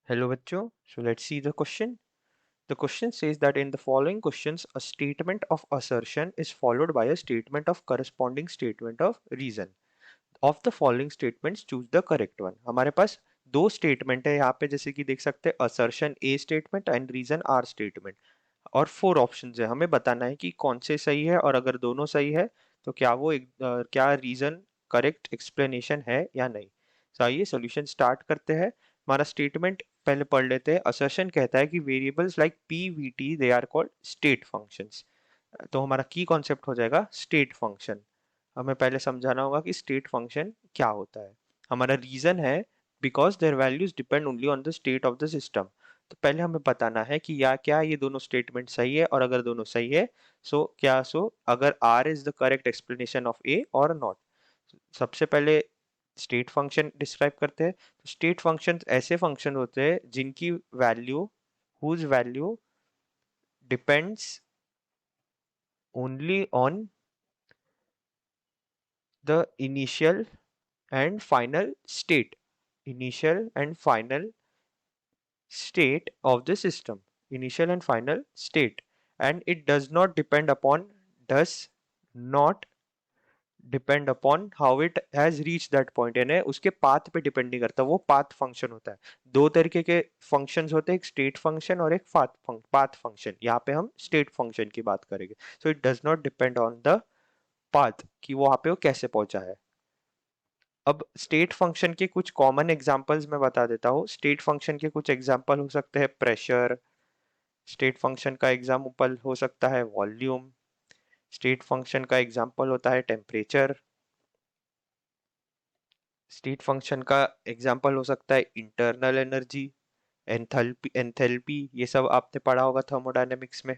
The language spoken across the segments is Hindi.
Hello bachcho. So let's see the question. The question says that in the following questions, a statement of assertion is followed by a statement of corresponding statement of reason. Of the following statements, choose the correct one. हमारे पास दो स्टेटमेंट है यहाँ पे, जैसे कि देख सकते हैं assertion A statement and reason R statement, और फोर ऑप्शंस है। हमें बताना है कि कौन से सही है, और अगर दोनों सही है तो क्या वो क्या रीजन करेक्ट एक्सप्लेनेशन है या नहीं। तो आइए सॉल्यूशन स्टार्ट करते हैं। हमारा स्टेटमेंट पहले पढ़ लेते हैं। असर्शन कहता है कि variables like P V T they are called state functions. तो हमारा की कॉन्सेप्ट हो जाएगा स्टेट फंक्शन। हमें पहले समझाना होगा कि स्टेट फंक्शन क्या होता है। हमारा रीजन है because their values depend only on the state of the system. तो पहले हमें बताना है कि या क्या ये दोनों स्टेटमेंट सही है, और अगर दोनों सही है सो अगर R is the correct explanation of A or not. सबसे पहले स्टेट फंक्शन डिस्क्राइब करते हैं। तो स्टेट फंक्शन ऐसे फंक्शन होते हैं जिनकी value whose value depends only on the initial and final state, initial and final state of the system, initial and final state, and it does not depend upon how it has reached that point, यानी उसके पाथ पे डिपेंड नहीं करता, वो पाथ फंक्शन होता है। दो तरीके के फंक्शंस होते हैं, एक स्टेट फंक्शन और एक पाथ फंक्शन। यहाँ पे हम स्टेट फंक्शन की बात करेंगे। So it does not depend on the path कि वो वहां पे वो कैसे पहुंचा है। अब स्टेट फंक्शन के कुछ कॉमन एग्जांपल्स मैं बता देता हूँ। स्टेट फंक्शन के कुछ एग्जांपल हो सकते हैं प्रेशर, स्टेट फंक्शन का एग्जांपल हो सकता है वॉल्यूम, स्टेट फंक्शन का एग्जांपल होता है टेम्परेचर, स्टेट फंक्शन का एग्जांपल हो सकता है इंटरनल एनर्जी, एंथैल्पी, ये सब आपने पढ़ा होगा थर्मोडायनेमिक्स में।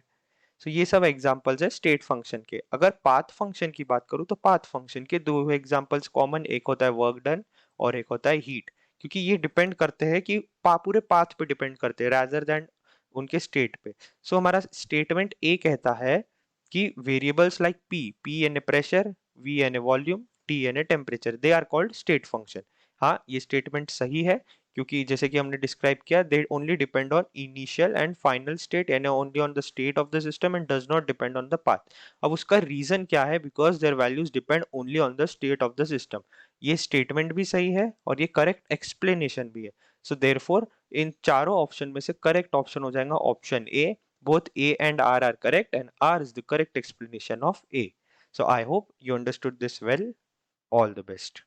सो ये सब एग्जांपल्स है स्टेट फंक्शन के। अगर पाथ फंक्शन की बात करूँ तो पाथ फंक्शन के दो एग्जांपल्स कॉमन, एक होता है वर्क डन और एक होता है हीट। क्योंकि ये डिपेंड करते हैं कि पूरे पाथ पे डिपेंड करते हैं रादर देन उनके स्टेट पे। सो हमारा स्टेटमेंट ए कहता है कि वेरिएबल्स लाइक पी, पी यानी प्रेशर, वी यानी वॉल्यूम, टी यानी temperature, they are called state function. हाँ, ये स्टेटमेंट सही है क्योंकि जैसे कि हमने डिस्क्राइब किया, they only depend on initial and final state, यानी only on the state of the system and does not depend on the path. अब उसका रीजन क्या है? Because their values depend only on the state of the system. ये स्टेटमेंट भी सही है और ये करेक्ट एक्सप्लेनेशन भी है। सो देयरफॉर इन चारों ऑप्शन में से करेक्ट ऑप्शन हो जाएगा option A. both A and R are correct, and R is the correct explanation of A. So I hope you understood this well. All the best.